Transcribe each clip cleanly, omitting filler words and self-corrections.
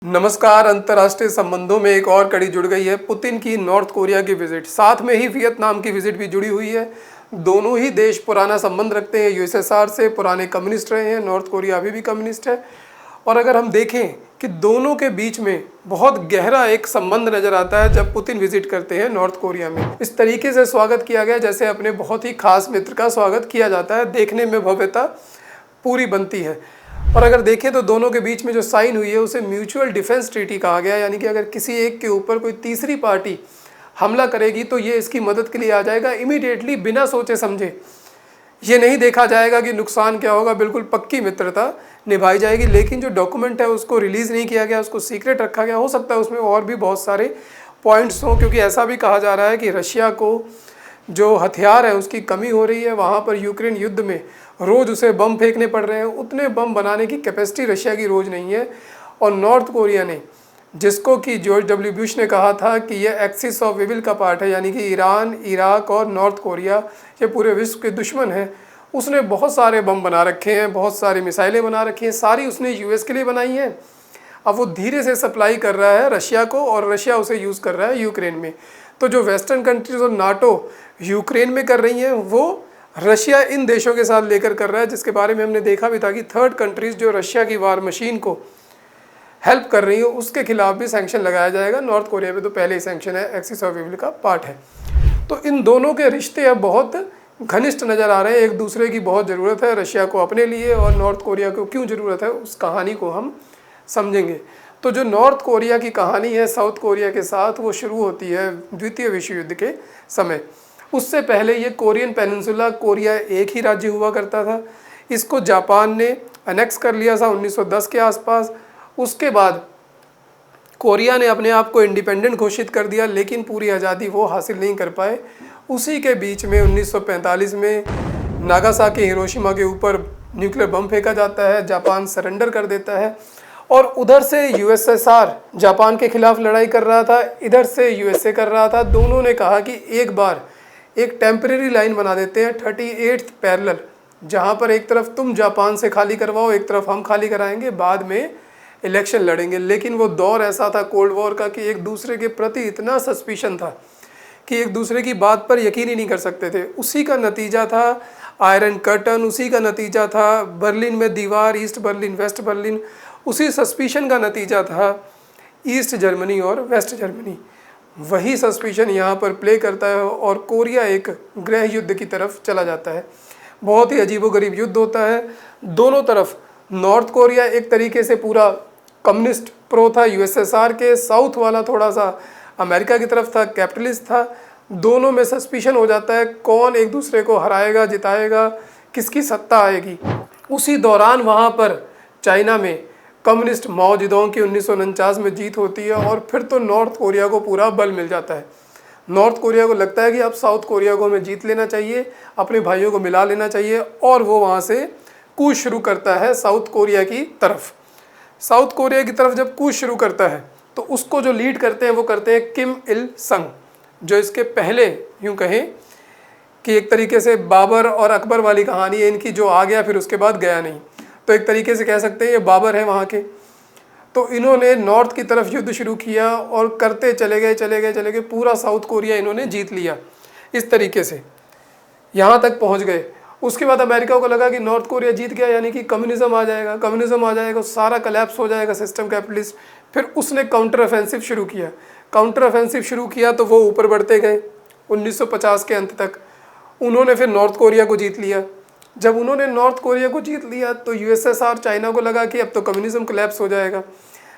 नमस्कार। अंतर्राष्ट्रीय संबंधों में एक और कड़ी जुड़ गई है। पुतिन की नॉर्थ कोरिया की विजिट, साथ में ही वियतनाम की विजिट भी जुड़ी हुई है। दोनों ही देश पुराना संबंध रखते हैं यूएसएसआर से, पुराने कम्युनिस्ट रहे हैं। नॉर्थ कोरिया अभी भी कम्युनिस्ट है। और अगर हम देखें कि दोनों के बीच में बहुत गहरा एक संबंध नजर आता है जब पुतिन विजिट करते हैं नॉर्थ कोरिया में। इस तरीके से स्वागत किया गया जैसे अपने बहुत ही खास मित्र का स्वागत किया जाता है। देखने में भव्यता पूरी बनती है। और अगर देखें तो दोनों के बीच में जो साइन हुई है उसे म्यूचुअल डिफेंस ट्रीटी कहा गया, यानी कि अगर किसी एक के ऊपर कोई तीसरी पार्टी हमला करेगी तो ये इसकी मदद के लिए आ जाएगा इमीडिएटली, बिना सोचे समझे। ये नहीं देखा जाएगा कि नुकसान क्या होगा, बिल्कुल पक्की मित्रता निभाई जाएगी। लेकिन जो डॉक्यूमेंट है उसको रिलीज़ नहीं किया गया, उसको सीक्रेट रखा गया। हो सकता है उसमें और भी बहुत सारे पॉइंट्स हों, क्योंकि ऐसा भी कहा जा रहा है कि रशिया को जो हथियार है उसकी कमी हो रही है। वहाँ पर यूक्रेन युद्ध में रोज़ उसे बम फेंकने पड़ रहे हैं। उतने बम बनाने की कैपेसिटी रशिया की रोज़ नहीं है। और नॉर्थ कोरिया ने, जिसको कि जॉर्ज डब्ल्यू बुश ने कहा था कि ये एक्सिस ऑफ इविल का पार्ट है, यानी कि ईरान, इराक और नॉर्थ कोरिया ये पूरे विश्व के दुश्मन हैं, उसने बहुत सारे बम बना रखे हैं, बहुत सारी मिसाइलें बना रखी हैं। सारी उसने यूएस के लिए बनाई हैं। अब वो धीरे से सप्लाई कर रहा है रशिया को, और रशिया उसे यूज़ कर रहा है यूक्रेन में। तो जो वेस्टर्न कंट्रीज और नाटो यूक्रेन में कर रही हैं, वो रशिया इन देशों के साथ लेकर कर रहा है, जिसके बारे में हमने देखा भी था कि थर्ड कंट्रीज जो रशिया की वार मशीन को हेल्प कर रही है उसके खिलाफ भी सैंक्शन लगाया जाएगा। नॉर्थ कोरिया पे तो पहले ही सैंक्शन है, एक्सिस ऑफ इविल का पार्ट है। तो इन दोनों के रिश्ते अब बहुत घनिष्ठ नज़र आ रहे हैं। एक दूसरे की बहुत ज़रूरत है रशिया को अपने लिए, और नॉर्थ कोरिया को क्यों ज़रूरत है उस कहानी को हम समझेंगे। तो जो नॉर्थ कोरिया की कहानी है साउथ कोरिया के साथ, वो शुरू होती है द्वितीय विश्व युद्ध के समय। उससे पहले ये कोरियन पेनिनसुला, कोरिया एक ही राज्य हुआ करता था। इसको जापान ने अनेक्स कर लिया था 1910 के आसपास। उसके बाद कोरिया ने अपने आप को इंडिपेंडेंट घोषित कर दिया, लेकिन पूरी आज़ादी वो हासिल नहीं कर पाए। उसी के बीच में 1945 में नागासाकी, हिरोशिमा के ऊपर न्यूक्लियर बम फेंका जाता है, जापान सरेंडर कर देता है। और उधर से यूएसएसआर जापान के खिलाफ लड़ाई कर रहा था, इधर से यूएसए कर रहा था। दोनों ने कहा कि एक बार एक टेम्परेरी लाइन बना देते हैं 38th पैरेलल, जहाँ पर एक तरफ तुम जापान से खाली करवाओ, एक तरफ हम खाली कराएंगे, बाद में इलेक्शन लड़ेंगे। लेकिन वो दौर ऐसा था कोल्ड वॉर का कि एक दूसरे के प्रति इतना सस्पिशन था कि एक दूसरे की बात पर यकीन ही नहीं कर सकते थे। उसी का नतीजा था आयरन कर्टन, उसी का नतीजा था बर्लिन में दीवार, ईस्ट बर्लिन, वेस्ट बर्लिन। उसी सस्पिशन का नतीजा था ईस्ट जर्मनी और वेस्ट जर्मनी। वही सस्पिशन यहाँ पर प्ले करता है और कोरिया एक गृह युद्ध की तरफ चला जाता है। बहुत ही अजीबोगरीब युद्ध होता है। दोनों तरफ नॉर्थ कोरिया एक तरीके से पूरा कम्युनिस्ट प्रो था यूएसएसआर के, साउथ वाला थोड़ा सा अमेरिका की तरफ था, कैपिटलिस्ट था। दोनों में सस्पिशन हो जाता है कौन एक दूसरे को हराएगा, जिताएगा, किसकी सत्ता आएगी। उसी दौरान वहाँ पर चाइना में कम्युनिस्ट माओ जेडोंग की 1949 में जीत होती है, और फिर तो नॉर्थ कोरिया को पूरा बल मिल जाता है। नॉर्थ कोरिया को लगता है कि अब साउथ कोरिया को हमें जीत लेना चाहिए, अपने भाइयों को मिला लेना चाहिए, और वो वहाँ से कूच शुरू करता है साउथ कोरिया की तरफ। साउथ कोरिया की तरफ जब कूच शुरू करता है तो उसको जो लीड करते हैं वो करते हैं किम इल संग, जो इसके पहले यूँ कहें कि एक तरीके से बाबर और अकबर वाली कहानी है इनकी, जो आ गया फिर उसके बाद गया नहीं। तो एक तरीके से कह सकते हैं ये बाबर है वहाँ के। तो इन्होंने नॉर्थ की तरफ युद्ध शुरू किया और करते चले गए, पूरा साउथ कोरिया इन्होंने जीत लिया। इस तरीके से यहाँ तक पहुँच गए। उसके बाद अमेरिका को लगा कि नॉर्थ कोरिया जीत गया, यानी कि कम्युनिज्म आ जाएगा, सारा कलेप्स हो जाएगा सिस्टम कैपिटलिस्ट। फिर उसने काउंटर ऑफेंसिव शुरू किया तो वो ऊपर बढ़ते गए 1950 के अंत तक। उन्होंने फिर नॉर्थ कोरिया को जीत लिया। जब उन्होंने नॉर्थ कोरिया को जीत लिया तो यूएसएसआर, चाइना को लगा कि अब तो कम्युनिज्म कोलैप्स हो जाएगा।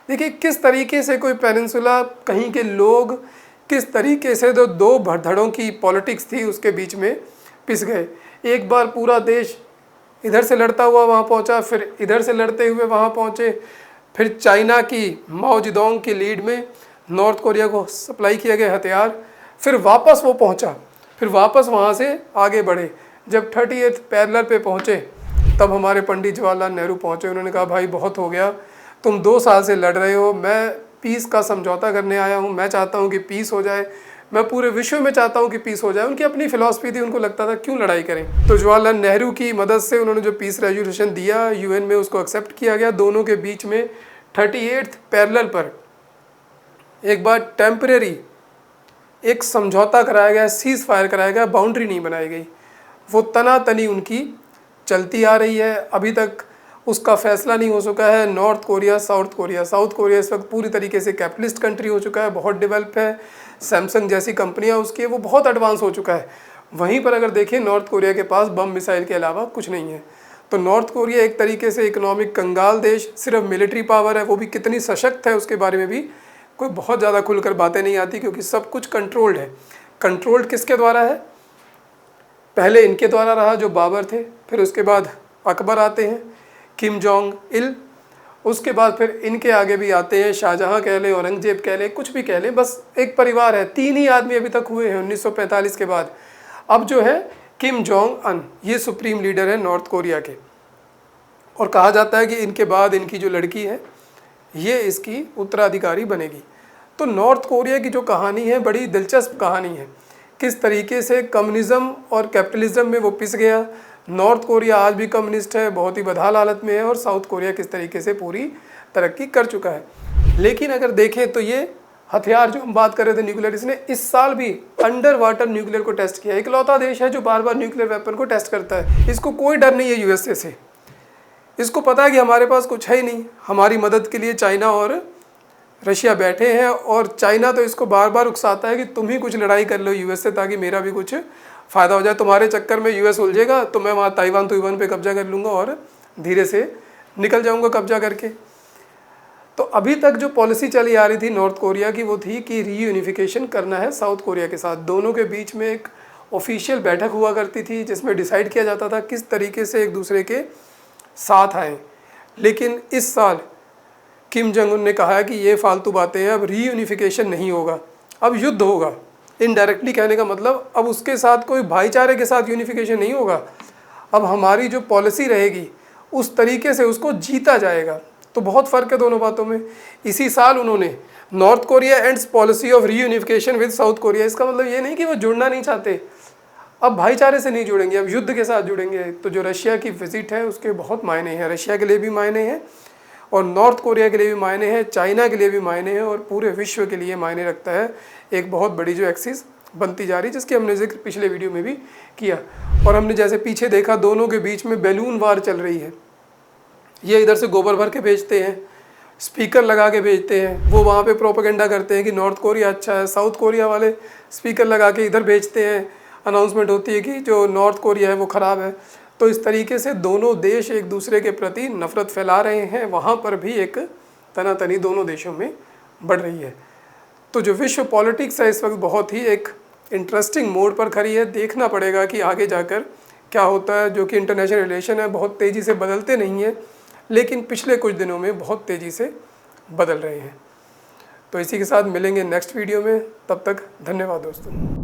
देखिए किस तरीके से कोई पेनिनसुला, कहीं के लोग किस तरीके से जो दो भड़धड़ों की पॉलिटिक्स थी उसके बीच में पिस गए। एक बार पूरा देश इधर से लड़ता हुआ वहाँ पहुँचा, फिर इधर से लड़ते हुए वहाँ पहुँचे, फिर चाइना की माओ जेडोंग की लीड में नॉर्थ कोरिया को सप्लाई किया गया हथियार, फिर वापस वो पहुँचा, फिर वापस वहाँ से आगे बढ़े। जब 38th पैरेलल पे पहुँचे तब हमारे पंडित जवाहरलाल नेहरू पहुँचे। उन्होंने कहा भाई बहुत हो गया, तुम 2 साल से लड़ रहे हो, मैं पीस का समझौता करने आया हूँ, मैं चाहता हूँ कि पीस हो जाए, मैं पूरे विश्व में चाहता हूँ कि पीस हो जाए। उनकी अपनी फिलॉसफी थी, उनको लगता था क्यों लड़ाई करें। तो जवाहरलाल नेहरू की मदद से उन्होंने जो पीस रेजोल्यूशन दिया यूएन में, उसको एक्सेप्ट किया गया। दोनों के बीच में 38th पैरेलल पर एक बार टेम्परेरी एक समझौता कराया गया, सीज़ फायर कराया गया, बाउंड्री नहीं बनाई गई। वो तनातनी उनकी चलती आ रही है। अभी तक उसका फैसला नहीं हो चुका है। नॉर्थ कोरिया, साउथ कोरिया इस वक्त पूरी तरीके से कैपिटलिस्ट कंट्री हो चुका है, बहुत डेवलप है। सैमसंग जैसी कंपनियां उसकी है, वो बहुत एडवांस हो चुका है। वहीं पर अगर देखें नॉर्थ कोरिया के पास बम मिसाइल के अलावा कुछ नहीं है। तो नॉर्थ कोरिया एक तरीके से इकोनॉमिक कंगाल देश, सिर्फ मिलिट्री पावर है, वो भी कितनी सशक्त है उसके बारे में भी कोई बहुत ज़्यादा खुलकर बातें नहीं आती, क्योंकि सब कुछ कंट्रोल्ड है। कंट्रोल्ड किसके द्वारा है? पहले इनके द्वारा रहा जो बाबर थे, फिर उसके बाद अकबर आते हैं, किम जोंग इल, उसके बाद फिर इनके आगे भी आते हैं, शाहजहां कह लें, औरंगजेब कह लें, कुछ भी कह लें, बस एक परिवार है। 3 ही आदमी अभी तक हुए हैं 1945 के बाद। अब जो है किम जोंग अन, ये सुप्रीम लीडर है नॉर्थ कोरिया के, और कहा जाता है कि इनके बाद इनकी जो लड़की है ये इसकी उत्तराधिकारी बनेगी। तो नॉर्थ कोरिया की जो कहानी है बड़ी दिलचस्प कहानी है, किस तरीके से कम्युनिज़्म और कैपिटलिज्म में वो पिस गया। नॉर्थ कोरिया आज भी कम्युनिस्ट है, बहुत ही बदहाल हालत में है, और साउथ कोरिया किस तरीके से पूरी तरक्की कर चुका है। लेकिन अगर देखें तो ये हथियार जो हम बात कर रहे थे न्यूक्लियर, इसने इस साल भी अंडर वाटर न्यूक्लियर को टेस्ट किया। इकलौता देश है जो बार बार न्यूक्लियर वेपन को टेस्ट करता है। इसको कोई डर नहीं है यूएसए से। इसको पता है कि हमारे पास कुछ है ही नहीं, हमारी मदद के लिए चाइना और रशिया बैठे हैं, और चाइना तो इसको बार बार उकसाता है कि तुम ही कुछ लड़ाई कर लो यूएस से, ताकि मेरा भी कुछ फ़ायदा हो जाए। तुम्हारे चक्कर में यूएस उलझेगा तो मैं वहाँ ताइवान पे कब्जा कर लूँगा और धीरे से निकल जाऊँगा कब्जा करके। तो अभी तक जो पॉलिसी चली आ रही थी नॉर्थ कोरिया की, वो थी कि रीयूनिफिकेशन करना है साउथ कोरिया के साथ। दोनों के बीच में एक ऑफिशियल बैठक हुआ करती थी जिसमें डिसाइड किया जाता था किस तरीके से एक दूसरे के साथ आएँ। लेकिन इस साल किम जोंग उन ने कहा है कि ये फालतू बातें हैं, अब रीयूनिफिकेशन नहीं होगा, अब युद्ध होगा। इनडायरेक्टली कहने का मतलब अब उसके साथ कोई भाईचारे के साथ यूनिफिकेशन नहीं होगा, अब हमारी जो पॉलिसी रहेगी उस तरीके से उसको जीता जाएगा। तो बहुत फ़र्क है दोनों बातों में। इसी साल उन्होंने north Korea ends policy of reunification with south Korea, इसका मतलब ये नहीं कि वो जुड़ना नहीं चाहते, अब भाईचारे से नहीं जुड़ेंगे, अब युद्ध के साथ जुड़ेंगे। तो जो रशिया की विजिट है उसके बहुत मायने हैं, रशिया के लिए भी मायने हैं, और नॉर्थ कोरिया के लिए भी मायने हैं, चाइना के लिए भी मायने हैं, और पूरे विश्व के लिए मायने रखता है। एक बहुत बड़ी जो एक्सिस बनती जा रही है, जिसकी हमने जिक्र पिछले वीडियो में भी किया। और हमने जैसे पीछे देखा दोनों के बीच में बैलून वार चल रही है। ये इधर से गोबर भर के भेजते हैं, स्पीकर लगा के भेजते हैं, वो वहाँ पे प्रोपेगेंडा करते हैं कि नॉर्थ कोरिया अच्छा है। साउथ कोरिया वाले स्पीकर लगा के इधर भेजते हैं, अनाउंसमेंट होती है कि जो नॉर्थ कोरिया है वो ख़राब है। तो इस तरीके से दोनों देश एक दूसरे के प्रति नफ़रत फैला रहे हैं। वहाँ पर भी एक तनातनी दोनों देशों में बढ़ रही है। तो जो विश्व पॉलिटिक्स है इस वक्त बहुत ही एक इंटरेस्टिंग मोड पर खड़ी है। देखना पड़ेगा कि आगे जाकर क्या होता है। जो कि इंटरनेशनल रिलेशन है बहुत तेज़ी से बदलते नहीं हैं, लेकिन पिछले कुछ दिनों में बहुत तेज़ी से बदल रहे हैं। तो इसी के साथ मिलेंगे नेक्स्ट वीडियो में, तब तक धन्यवाद दोस्तों।